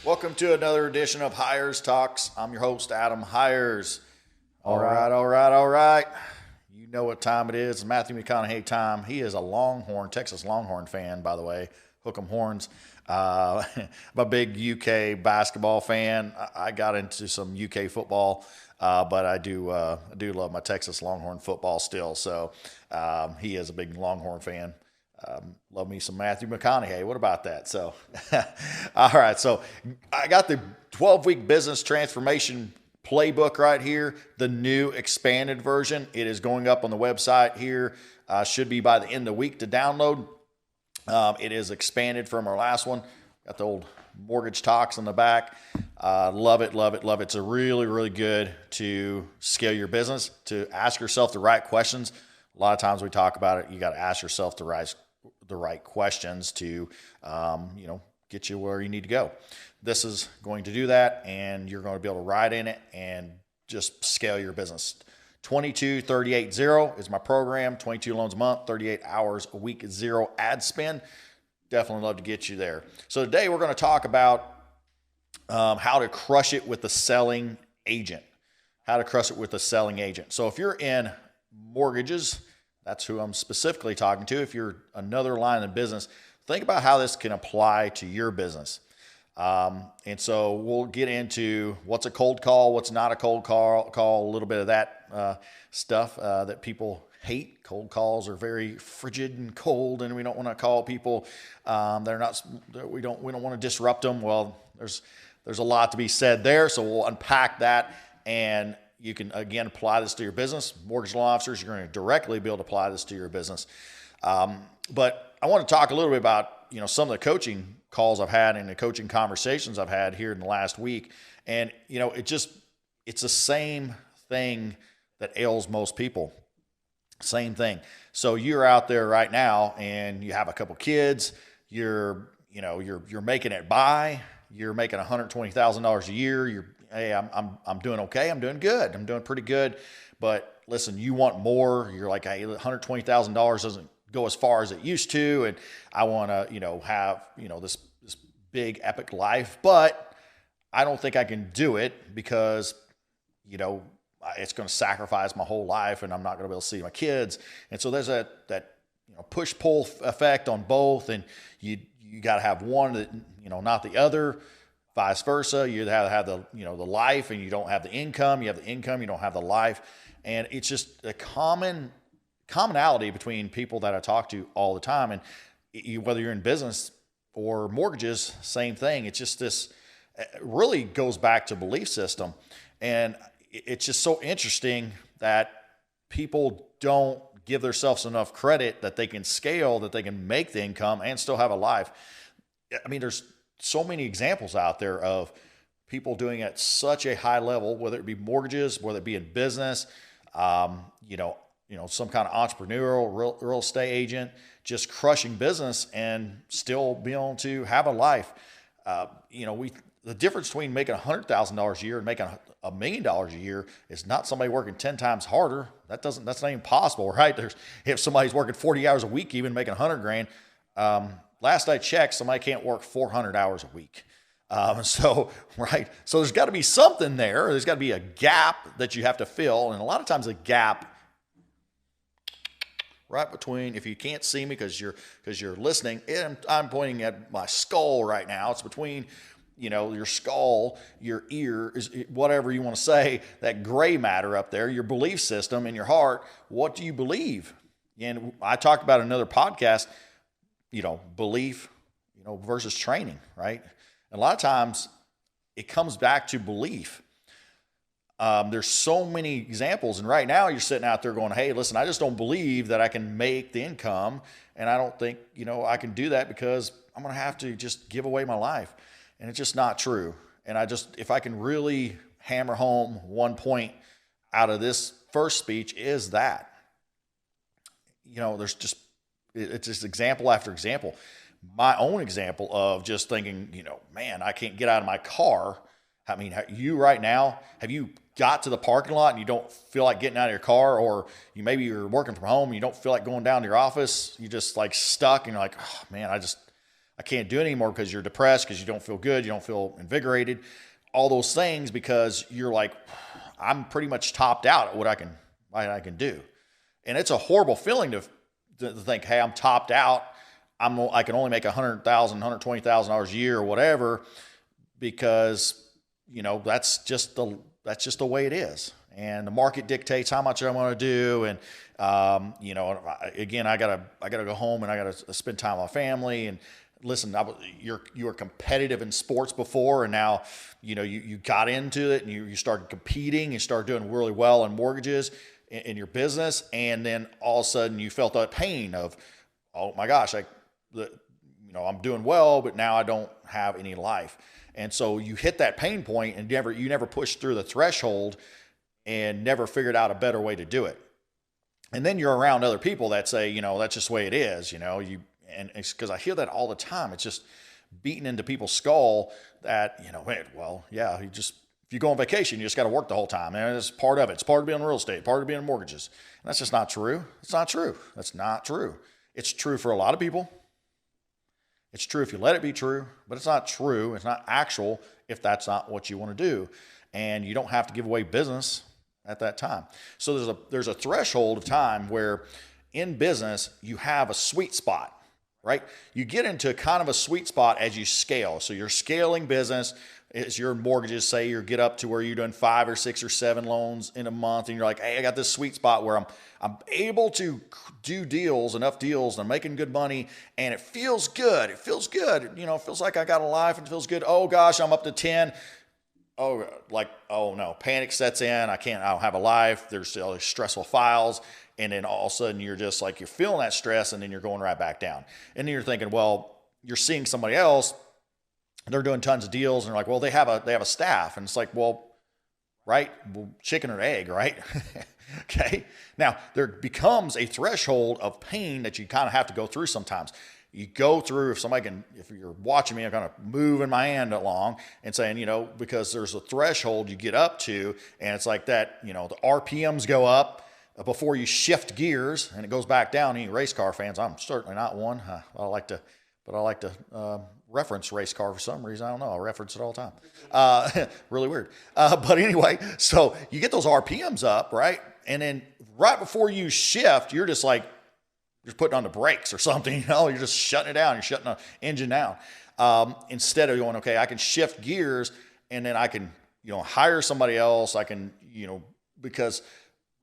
Welcome to another edition of Hires Talks. I'm your host, Adam Hires. All right. You know what time it is. It's Matthew McConaughey time. He is a Longhorn, Texas Longhorn fan, by the way. Hook 'em horns. I'm a big UK basketball fan. I got into some UK football, but I do love my Texas Longhorn football still. So he is a big Longhorn fan. Love me some Matthew McConaughey. What about that? So, all right. So I got the 12-week business transformation playbook right here, the new expanded version. It is going up on the website here. Should be by the end of the week to download. It is expanded from our last one. Got the old mortgage talks on the back. Love it. It's a really good to scale your business, to ask yourself the right questions. A lot of times we talk about it. You got to ask yourself the right questions to, get you where you need to go. This is going to do that, and you're going to be able to ride in it and just scale your business. 22-38-0 is my program. 22 loans a month, 38 hours a week, zero ad spend. Definitely love to get you there. So today we're going to talk about how to crush it with the selling agent. How to crush it with the selling agent. So if you're in mortgages, that's who I'm specifically talking to. If you're another line of business, think about how this can apply to your business. And so we'll get into what's a cold call, what's not a cold call, a little bit of that stuff that people hate. Cold calls are very frigid and cold, and we don't want to call people. We don't want to disrupt them. Well, there's a lot to be said there, so we'll unpack that, and you can again apply this to your business. Mortgage loan officers, you're going to directly be able to apply this to your business. But I want to talk a little bit about some of the coaching calls I've had and the coaching conversations I've had here in the last week. And, it's the same thing that ails most people. Same thing. So you're out there right now and you have a couple kids, you're making it by, you're making $120,000 a year. Hey, I'm doing okay. I'm doing good. I'm doing pretty good. But listen, you want more. You're like, hey, $120,000 doesn't go as far as it used to, and I want to, have, this big epic life, but I don't think I can do it because, it's going to sacrifice my whole life, and I'm not going to be able to see my kids. And so there's that push-pull effect on both, and you got to have one that, not the other. Vice versa, you have the the life, and you don't have the income. You have the income, you don't have the life, and it's just a commonality between people that I talk to all the time. And whether you're in business or mortgages, same thing. It's just this. It really goes back to belief system, and it's just so interesting that people don't give themselves enough credit that they can scale, that they can make the income and still have a life. I mean, there's so many examples out there of people doing it at such a high level, whether it be mortgages, whether it be in business, some kind of entrepreneurial real estate agent, just crushing business and still being able to have a life. The difference between making $100,000 a year and making $1 million a year is not somebody working 10 times harder. That's not even possible, right? If somebody's working 40 hours a week, even making 100 grand, last I checked, somebody can't work 400 hours a week. So there's got to be something there. There's got to be a gap that you have to fill. And a lot of times the gap right between, if you can't see me because you're listening, I'm pointing at my skull right now. It's between, your skull, your ear, is whatever you want to say, that gray matter up there, your belief system in your heart. What do you believe? And I talked about another podcast, belief, versus training, right? And a lot of times it comes back to belief. There's so many examples, and right now you're sitting out there going, hey, listen, I just don't believe that I can make the income, and I don't think, I can do that because I'm going to have to just give away my life. And it's just not true. And if I can really hammer home one point out of this first speech is that, it's just example after example. My own example of just thinking, man, I can't get out of my car. I mean, you right now, have you got to the parking lot and you don't feel like getting out of your car, or maybe you're working from home and you don't feel like going down to your office, you're just like stuck and you're like, oh man, I can't do it anymore because you're depressed, because you don't feel good, you don't feel invigorated, all those things, because you're like, I'm pretty much topped out at what I can do. And it's a horrible feeling to think, hey, I'm topped out. I can only make $100,000, $120,000 a year or whatever, because, that's just the way it is. And the market dictates how much I want to do. And, again, I gotta go home and I gotta spend time with my family. And listen, you were competitive in sports before, and now, you got into it and you started competing, you started doing really well in mortgages in your business. And then all of a sudden you felt that pain of, oh my gosh, I'm doing well, but now I don't have any life. And so you hit that pain point and you never pushed through the threshold and never figured out a better way to do it. And then you're around other people that say, that's just the way it is, and it's because I hear that all the time. It's just beating into people's skull that, if you go on vacation, you just got to work the whole time. And it's part of it. It's part of being in real estate, part of being in mortgages. And that's just not true. It's not true. That's not true. It's true for a lot of people. It's true if you let it be true, but it's not true. It's not actual if that's not what you want to do. And you don't have to give away business at that time. So there's a threshold of time where in business you have a sweet spot, right? You get into kind of a sweet spot as you scale. So you're scaling business. As your mortgages, say you get up to where you're doing 5 or 6 or 7 loans in a month, and you're like, hey, I got this sweet spot where I'm able to do enough deals, and I'm making good money, and it feels good. It feels good. It feels like I got a life, and it feels good. Oh gosh, I'm up to 10. Oh no, panic sets in. I don't have a life. There's all these stressful files. And then all of a sudden you're just like, you're feeling that stress, and then you're going right back down. And then you're thinking, well, you're seeing somebody else, they're doing tons of deals, and they're like, well, they have a staff. And it's like, well, right? Well, chicken or egg, right? Okay. Now there becomes a threshold of pain that you kind of have to go through sometimes. You go through, if you're watching me, I'm kind of moving my hand along and saying, because there's a threshold you get up to, and it's like that, the RPMs go up before you shift gears, and it goes back down. Any race car fans? I'm certainly not one. I like to reference race car for some reason. I don't know. I reference it all the time. Really weird. But anyway, so you get those RPMs up, right? And then right before you shift, you're just like, you're putting on the brakes or something, you're just shutting it down. You're shutting the engine down. Instead of going, okay, I can shift gears, and then I can, hire somebody else. I can, because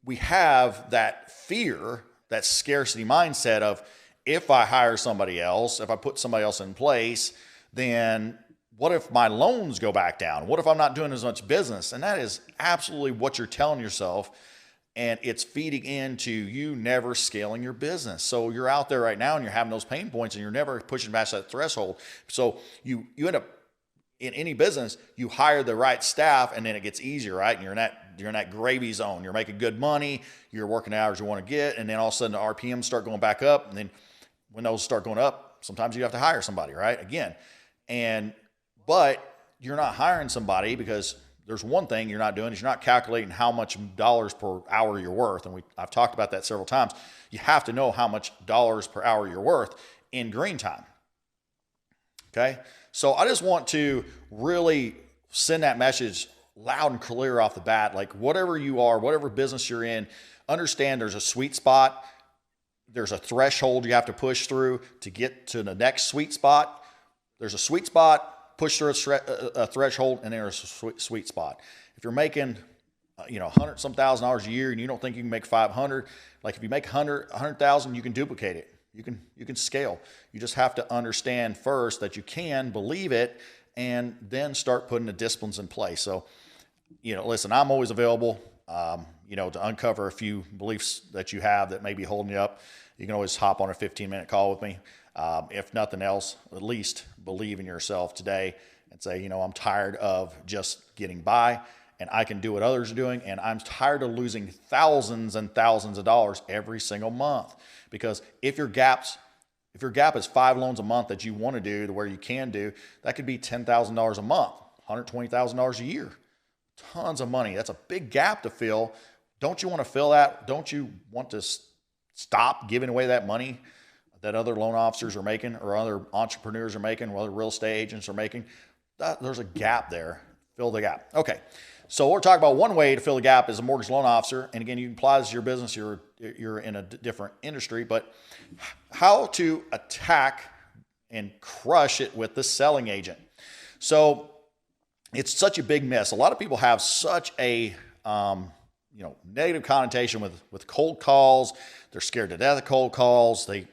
we have that fear, that scarcity mindset of, if I hire somebody else, if I put somebody else in place, then what if my loans go back down? What if I'm not doing as much business? And that is absolutely what you're telling yourself. And it's feeding into you never scaling your business. So you're out there right now and you're having those pain points, and you're never pushing past that threshold. So you end up in any business, you hire the right staff, and then it gets easier, right? And you're in that gravy zone. You're making good money. You're working the hours you want to get. And then all of a sudden the RPMs start going back up. And then when those start going up, sometimes you have to hire somebody, right? Again. But you're not hiring somebody because there's one thing you're not doing is you're not calculating how much dollars per hour you're worth. And I've talked about that several times. You have to know how much dollars per hour you're worth in green time. Okay. So I just want to really send that message loud and clear off the bat. Like, whatever you are, whatever business you're in, understand there's a sweet spot. There's a threshold you have to push through to get to the next sweet spot. There's a sweet spot, push through a threshold, and there's a sweet spot. If you're making, $100-some thousand a year, and you don't think you can make 500, like if you make 100,000, you can duplicate it. You can scale. You just have to understand first that you can, believe it, and then start putting the disciplines in place. So, listen, I'm always available, to uncover a few beliefs that you have that may be holding you up. You can always hop on a 15-minute call with me. If nothing else, at least believe in yourself today and say, I'm tired of just getting by, and I can do what others are doing. And I'm tired of losing thousands and thousands of dollars every single month. Because if your gap is 5 loans a month that you want to do to where you can do, that could be $10,000 a month, $120,000 a year. Tons of money. That's a big gap to fill. Don't you want to fill that? Don't you want to stop giving away that money that other loan officers are making or other entrepreneurs are making, or other real estate agents are making. There's a gap there. Fill the gap. Okay. So we're talking about one way to fill the gap as a mortgage loan officer. And again, you can apply this to your business. You're in a different industry, but how to attack and crush it with the selling agent. So it's such a big miss. A lot of people have such a negative connotation with cold calls. They're scared to death of cold calls. They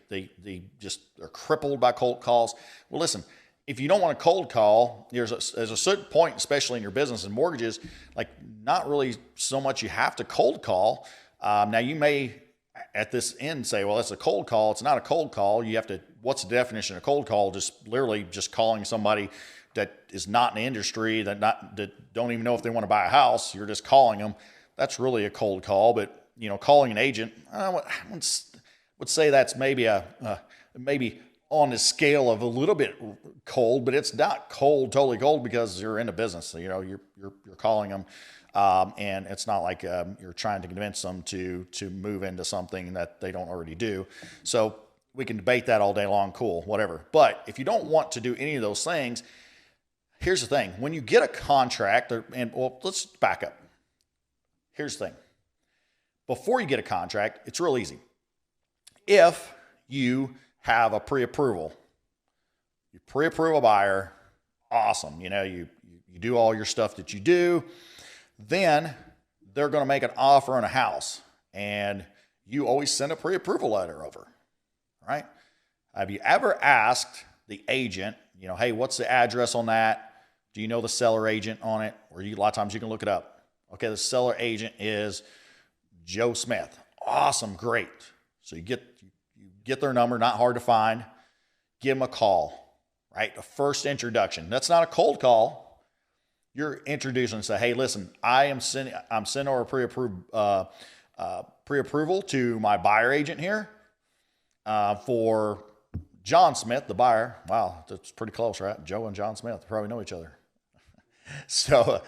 just are crippled by cold calls. Well, listen, if you don't want a cold call, there's a certain point, especially in your business and mortgages, like not really so much you have to cold call. Now you may at this end say, well, it's a cold call. It's not a cold call. You have to, what's the definition of cold call? Just literally just calling somebody that is not in the industry, that don't even know if they want to buy a house. You're just calling them. That's really a cold call. But calling an agent, I would say that's maybe maybe on the scale of a little bit cold, but it's not cold, totally cold, because you're in a business. So, you're calling them, and it's not like you're trying to convince them to move into something that they don't already do. So we can debate that all day long. Cool, whatever. But if you don't want to do any of those things, here's the thing: when you get a contract, let's back up. Here's the thing: before you get a contract, it's real easy. If you have a pre-approval, you pre-approve a buyer, awesome. You do all your stuff that you do, then they're going to make an offer on a house, and you always send a pre-approval letter over, right? Have you ever asked the agent, hey, what's the address on that? Do you know the seller agent on it? Or a lot of times you can look it up. Okay, the seller agent is Joe Smith. Awesome, great. So you get their number, not hard to find. Give them a call, right? The first introduction. That's not a cold call. You're introducing and say, hey, listen, I'm sending over pre-approval to my buyer agent here for John Smith, the buyer. Wow, that's pretty close, right? Joe and John Smith probably know each other. So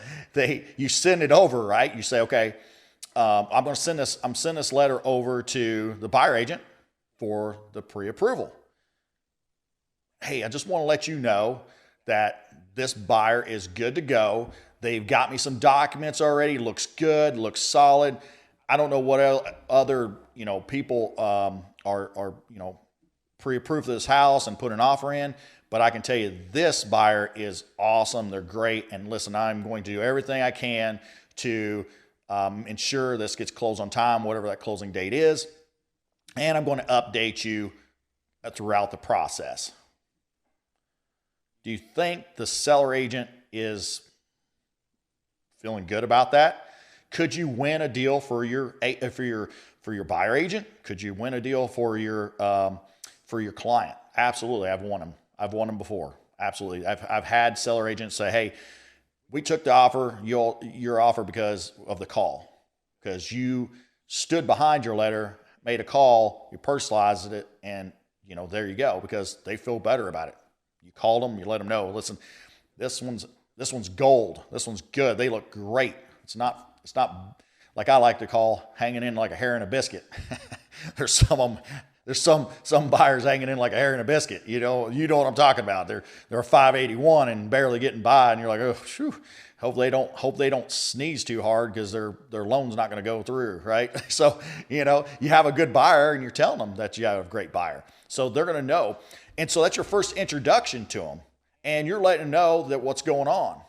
you send it over, right? You say, okay, I'm sending this letter over to the buyer agent for the pre-approval. Hey, I just want to let you know that this buyer is good to go. They've got me some documents already. Looks good, looks solid. I don't know what other people are pre-approved for this house and put an offer in, but I can tell you this buyer is awesome. They're great. And listen, I'm going to do everything I can to ensure this gets closed on time, whatever that closing date is. And I'm going to update you throughout the process. Do you think the seller agent is feeling good about that? Could you win a deal for your buyer agent? Could you win a deal for your client? Absolutely. I've won them. I've won them before. Absolutely. I've had seller agents say, hey, we took the offer, your offer, because of the call, because you stood behind your letter, made a call, you personalized it, and there you go, because they feel better about it. You called them, you let them know, listen, this one's gold. This one's good. They look great. It's not like I like to call hanging in like a hair in a biscuit. There's some buyers hanging in like a hair in a biscuit. You know what I'm talking about. They're 581 and barely getting by, and you're like, oh, phew. Hope they don't sneeze too hard, because their loan's not going to go through, right? So, you have a good buyer, and you're telling them that you have a great buyer. So they're going to know. And so that's your first introduction to them. And you're letting them know that what's going on.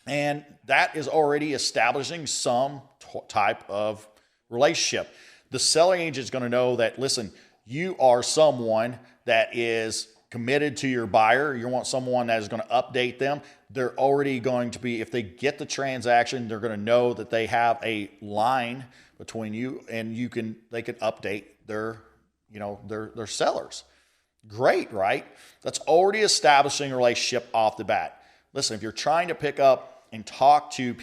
And that is already establishing some type of relationship. The selling agent is going to know that, listen, you are someone that is committed to your buyer. You want someone that is going to update them. They're already going to be, if they get the transaction, they're going to know that they have a line between you, and they can update their sellers. Great, right? That's already establishing a relationship off the bat. Listen, if you're trying to pick up and talk to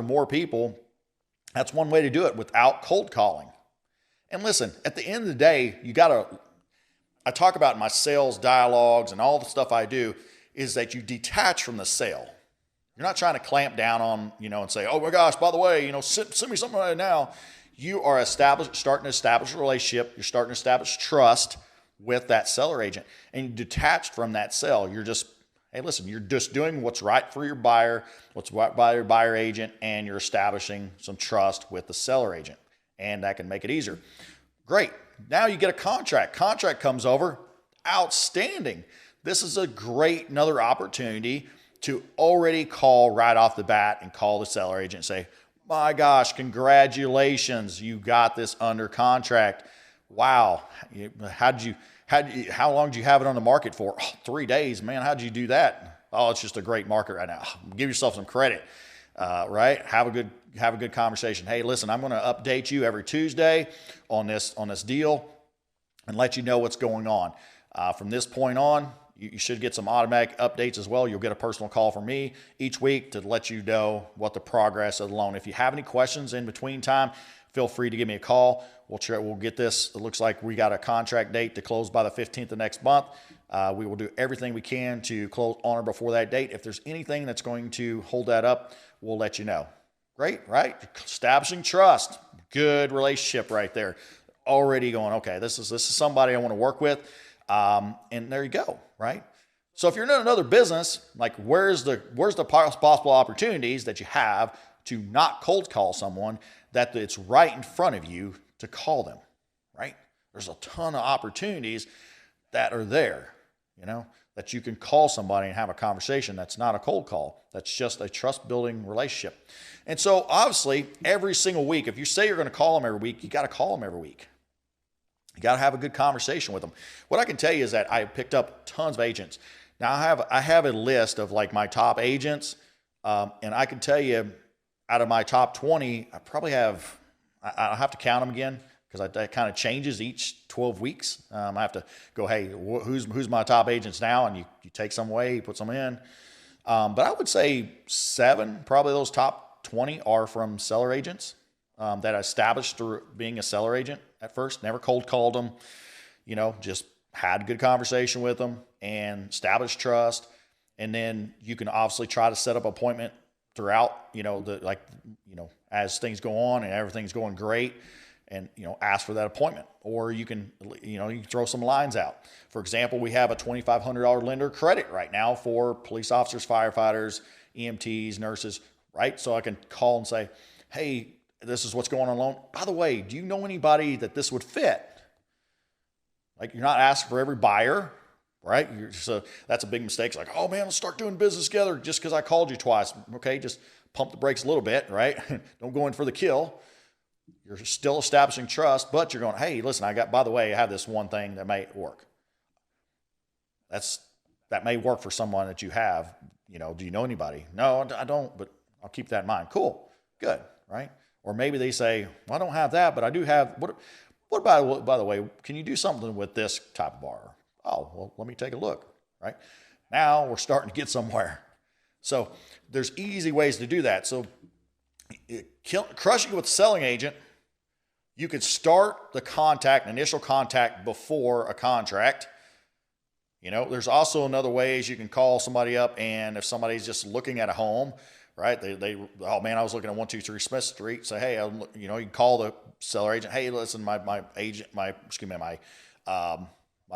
more people, that's one way to do it without cold calling. And listen, at the end of the day, I talk about in my sales dialogues and all the stuff I do, is that you detach from the sale. You're not trying to clamp down on, and say, oh my gosh, by the way, send me something right now. You are starting to establish a relationship. You're starting to establish trust with that seller agent, and detached from that sale, you're just, hey, listen, you're just doing what's right for your buyer, what's right by your buyer agent, and you're establishing some trust with the seller agent, and that can make it easier. Great. Now you get a contract. Contract comes over. Outstanding. This is a great another opportunity to already call right off the bat and call the seller agent and say, my gosh, congratulations, you got this under contract. Wow. How long did you have it on the market for? Oh, 3 days, man. How'd you do that? Oh, it's just a great market right now. Give yourself some credit, right? Have a good conversation. Hey, listen, I'm going to update you every Tuesday on this deal and let you know what's going on. From this point on, you should get some automatic updates as well. You'll get a personal call from me each week to let you know what the progress of the loan. If you have any questions in between time, feel free to give me a call. We'll get this. It looks like we got a contract date to close by the 15th of next month. We will do everything we can to close on or before that date. If there's anything that's going to hold that up, we'll let you know. Great, right? Establishing trust. Good relationship right there. Already going, okay, this is somebody I want to work with. And there you go, right? So if you're in another business, like where's the possible opportunities that you have to not cold call someone that it's right in front of you to call them, right? There's a ton of opportunities that are there, that you can call somebody and have a conversation. That's not a cold call. That's just a trust building relationship. And so obviously every single week, if you say you're going to call them every week, you got to call them every week. You got to have a good conversation with them. What I can tell you is that I picked up tons of agents. Now I have a list of like my top agents, and I can tell you out of my top 20, I probably have, I'll have to count them again because that kind of changes each 12 weeks. I have to go, hey, who's my top agents now? And you take some away, you put some in. But I would say 7, probably those top 20 are from seller agents that I established through being a seller agent at first. Never cold called them, just had a good conversation with them and established trust. And then you can obviously try to set up an appointment throughout, as things go on and everything's going great, and, ask for that appointment. Or you can throw some lines out. For example, we have a $2,500 lender credit right now for police officers, firefighters, EMTs, nurses, right? So I can call and say, hey, this is what's going on loan. By the way, do you know anybody that this would fit? Like, you're not asking for every buyer, right? So that's a big mistake. It's like, oh man, let's start doing business together just because I called you twice. Okay, just pump the brakes a little bit, right? Don't go in for the kill. You're still establishing trust, but you're going, hey, listen, by the way, I have this one thing that may work. That may work for someone that you have. Do you know anybody? No, I don't, but I'll keep that in mind. Cool, good, right? Or maybe they say, well, I don't have that, but I do have, what about, by the way, can you do something with this type of borrower? Oh, well, let me take a look, right? Now we're starting to get somewhere. So there's easy ways to do that. So crushing with the selling agent, you could start the initial contact before a contract. There's also another ways you can call somebody up, and if somebody's just looking at a home, right? Oh man, I was looking at 123 Smith Street. Say, hey, you can call the seller agent. Hey, listen, my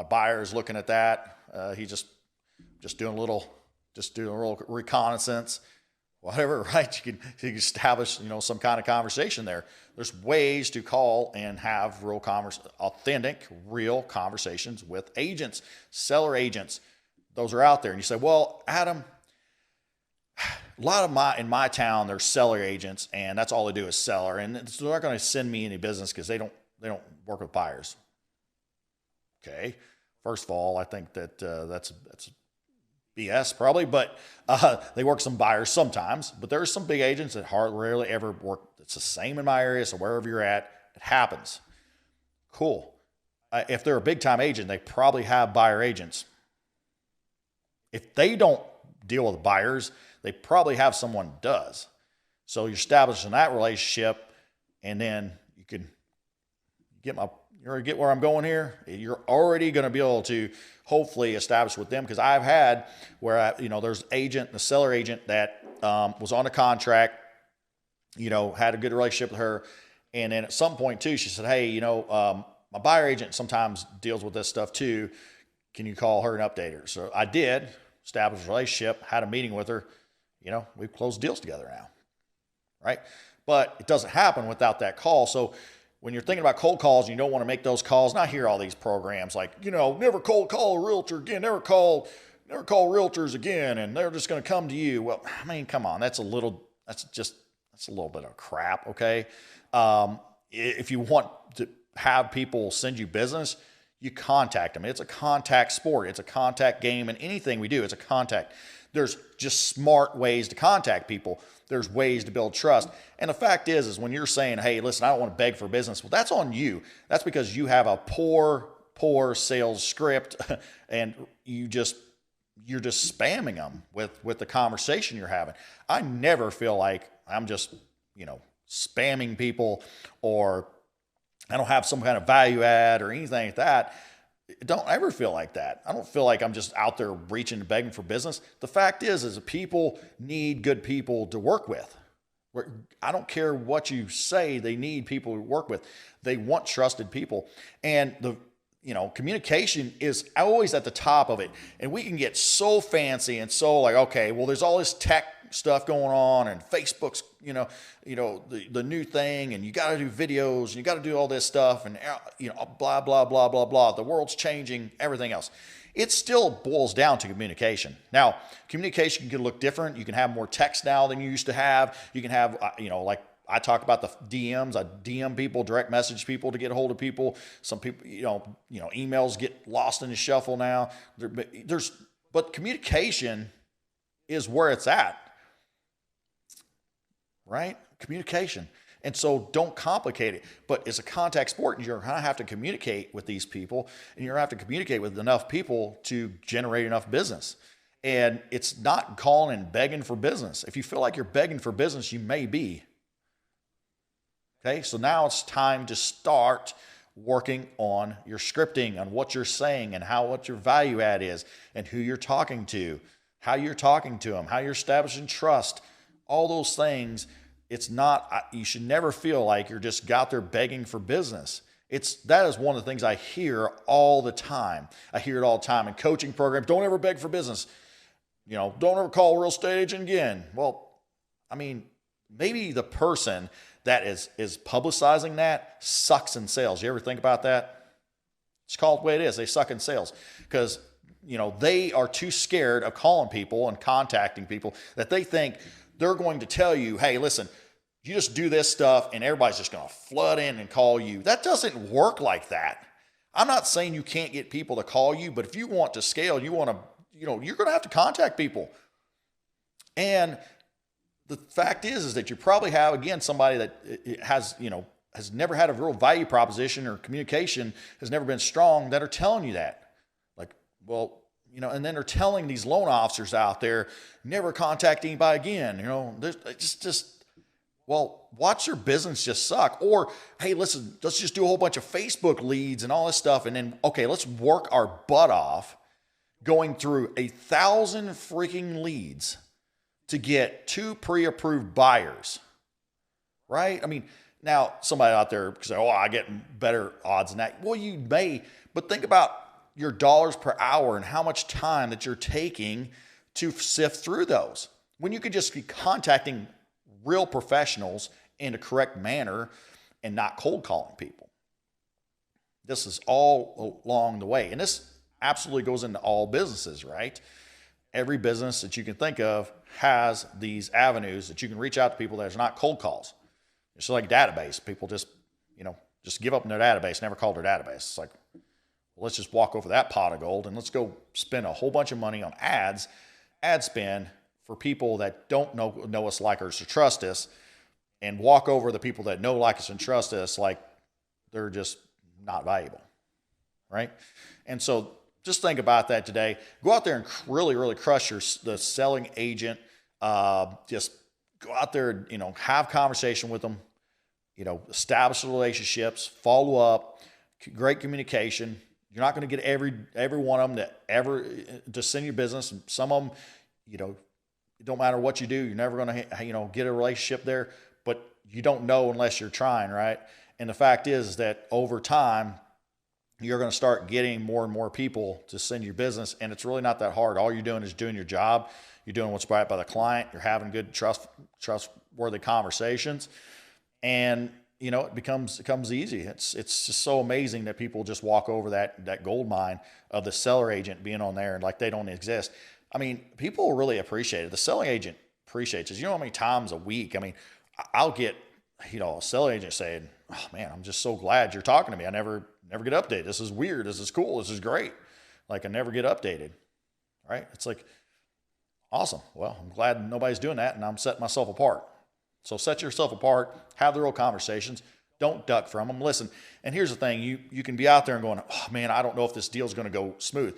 buyer is looking at that. He's just doing a little reconnaissance, whatever, right? You can establish, some kind of conversation there. There's ways to call and have authentic, real conversations with agents, seller agents. Those are out there. And you say, well, Adam, a lot of in my town, there's seller agents, and that's all they do is seller, and they're not going to send me any business because they don't work with buyers. Okay, first of all, I think that that's BS probably, but they work some buyers sometimes. But there are some big agents that rarely ever work. It's the same in my area, so wherever you're at, it happens. Cool. If they're a big time agent, they probably have buyer agents. If they don't deal with buyers, they probably have someone who does. So you're establishing that relationship, and then you can get where I'm going here. You're already going to be able to hopefully establish with them, because I've had where there's the seller agent that was on a contract, had a good relationship with her, And then at some point too, she said, hey, my buyer agent sometimes deals with this stuff too. Can you call her and update her? So I did, established a relationship, had a meeting with her. We've closed deals together now, right? But it doesn't happen without that call. So when you're thinking about cold calls and you don't want to make those calls, and I hear all these programs like, never cold call a realtor again, never call realtors again, and they're just going to come to you. Well, I mean, come on, that's a little bit of crap, okay? If you want to have people send you business, you contact them. It's a contact sport. It's a contact game, and anything we do, it's a contact. There's just smart ways to contact people. There's ways to build trust. And the fact is when you're saying, hey, listen, I don't want to beg for business. Well, that's on you. That's because you have a poor sales script and you're just spamming them with the conversation you're having. I never feel like I'm just, spamming people, or I don't have some kind of value add or anything like that. Don't ever feel like that. I don't feel like I'm just out there reaching and begging for business. The fact is people need good people to work with. I don't care what you say, they need people to work with. They want trusted people. And communication is always at the top of it. And we can get so fancy and so like, okay, well, there's all this tech stuff going on, and Facebook's, the new thing, and you got to do videos, and you got to do all this stuff, and blah, blah, blah, blah, blah. The world's changing, everything else. It still boils down to communication. Now, communication can look different. You can have more text now than you used to have. You can have, like I talk about the DMs. I DM people, direct message people to get a hold of people. Some people, emails get lost in the shuffle now. But communication is where it's at, right? Communication. And so don't complicate it. But it's a contact sport, and you're going to have to communicate with these people, and you're going to have to communicate with enough people to generate enough business. And it's not calling and begging for business. If you feel like you're begging for business, you may be. Okay, so now it's time to start working on your scripting, on what you're saying, and what your value add is, and who you're talking to, how you're talking to them, how you're establishing trust, all those things. It's not, you should never feel like you're just out there begging for business. That is one of the things I hear all the time. I hear it all the time in coaching programs. Don't ever beg for business. Don't ever call a real estate agent again. Well, I mean, maybe the person that is publicizing that sucks in sales. You ever think about that? It's called the way it is. They suck in sales because, they are too scared of calling people and contacting people that they think they're going to tell you, hey, listen, you just do this stuff and everybody's just going to flood in and call you. That doesn't work like that. I'm not saying you can't get people to call you, but if you want to scale, you're going to have to contact people. And the fact is that you probably have, again, somebody that has never had a real value proposition, or communication has never been strong, that are telling you that. Like, well, and then they're telling these loan officers out there, never contact anybody again. Well, watch your business just suck. Or, hey, listen, let's just do a whole bunch of Facebook leads and all this stuff. And then, okay, let's work our butt off going through 1,000 freaking leads to get 2 pre-approved buyers, right? I mean, now somebody out there could say, oh, I get better odds than that. Well, you may, but think about your dollars per hour and how much time that you're taking to sift through those, when you could just be contacting real professionals in a correct manner and not cold calling people. This is all along the way. And this absolutely goes into all businesses, right? Every business that you can think of has these avenues that you can reach out to people that are not cold calls. It's like a database. People just give up in their database, never call their database. It's like, well, let's just walk over that pot of gold and let's go spend a whole bunch of money on ad spend for people that don't know us, like us, or trust us, and walk over the people that know, like us, and trust us like they're just not valuable, right? And so just think about that today. Go out there and really, really crush the selling agent. Just go out there, have conversation with them, establish relationships, follow up, great communication. You're not going to get every one of them to send you business. And some of them, it don't matter what you do, you're never going to, get a relationship there. But you don't know unless you're trying, right? And the fact is that over time, you're going to start getting more and more people to send you business, and it's really not that hard. All you're doing is doing your job. You're doing what's right by the client. You're having good, trustworthy conversations, and it becomes easy. It's just so amazing that people just walk over that gold mine of the seller agent being on there and like they don't exist. I mean, people really appreciate it. The selling agent appreciates it. You know how many times a week? I mean, I'll get a seller agent saying, "Oh man, I'm just so glad you're talking to me. I never get updated. This is weird. This is cool. This is great. Like I never get updated." Right? It's like, awesome. Well, I'm glad nobody's doing that, and I'm setting myself apart. So set yourself apart, have the real conversations. Don't duck from them. Listen, and here's the thing. You can be out there and going, "Oh man, I don't know if this deal's going to go smooth."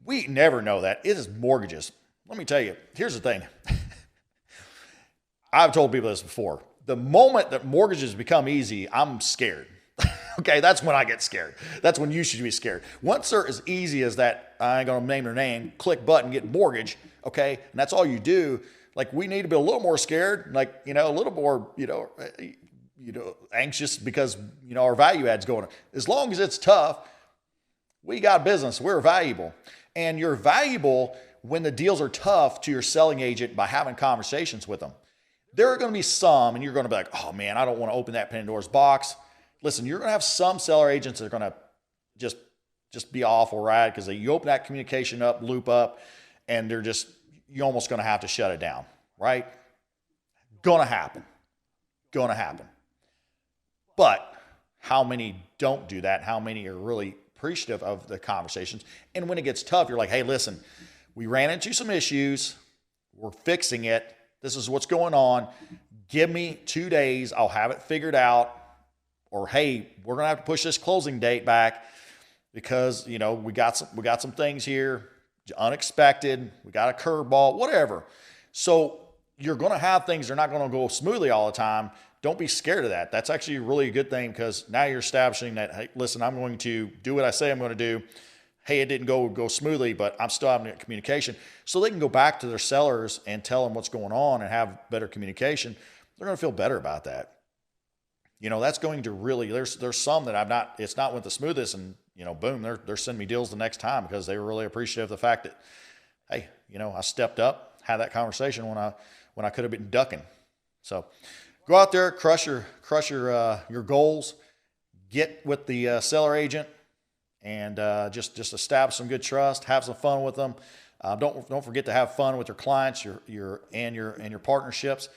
We never know that. It is mortgages. Let me tell you, here's the thing. I've told people this before. The moment that mortgages become easy, I'm scared. Okay, that's when I get scared. That's when you should be scared. Once they're as easy as that, I ain't going to name their name, click button, get mortgage, okay, and that's all you do, like we need to be a little more scared, like, a little more, anxious because, our value add's going on. As long as it's tough, we got business. We're valuable. And you're valuable when the deals are tough to your selling agent by having conversations with them. There are going to be some, and you're going to be like, "Oh man, I don't want to open that Pandora's box." Listen, you're going to have some seller agents that are going to just be awful, right? Because you open that communication up, loop up, and you're almost going to have to shut it down, right? Going to happen. But how many don't do that? How many are really appreciative of the conversations? And when it gets tough, you're like, "Hey, listen, we ran into some issues. We're fixing it. This is what's going on. Give me 2 days. I'll have it figured out." Or, "Hey, we're going to have to push this closing date back because, we got some things here, unexpected. We got a curveball," whatever. So you're going to have things that are not going to go smoothly all the time. Don't be scared of that. That's actually really a good thing because now you're establishing that, "Hey, listen, I'm going to do what I say I'm going to do. Hey, it didn't go smoothly, but I'm still having communication." So they can go back to their sellers and tell them what's going on and have better communication. They're going to feel better about that. That's going to really, there's some that it's not went the smoothest, and, boom, they're sending me deals the next time because they were really appreciative of the fact that, hey, I stepped up, had that conversation when I could have been ducking. So go out there, crush your goals, get with the seller agent, and just establish some good trust, have some fun with them. Don't forget to have fun with your clients, your partnerships.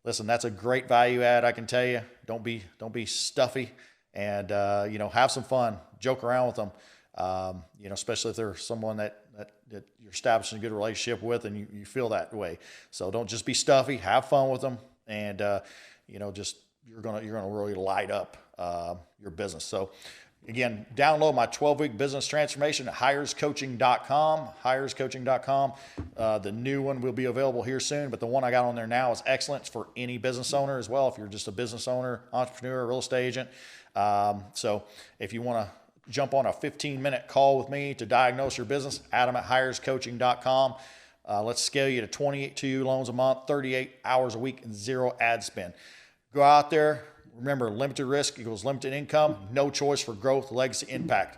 Listen, that's a great value add, I can tell you. Don't be stuffy, and have some fun, joke around with them. Especially if they're someone that you're establishing a good relationship with, and you feel that way. So don't just be stuffy. Have fun with them, and you're gonna really light up your business. So again, download my 12-week business transformation at hirescoaching.com. Hirescoaching.com. The new one will be available here soon, but the one I got on there now is excellent. It's for any business owner as well. If you're just a business owner, entrepreneur, real estate agent. So if you want to jump on a 15-minute call with me to diagnose your business, Adam at hirescoaching.com. Let's scale you to 22 loans a month, 38 hours a week, and 0 ad spend. Go out there. Remember, limited risk equals limited income. No choice for growth, legacy, impact.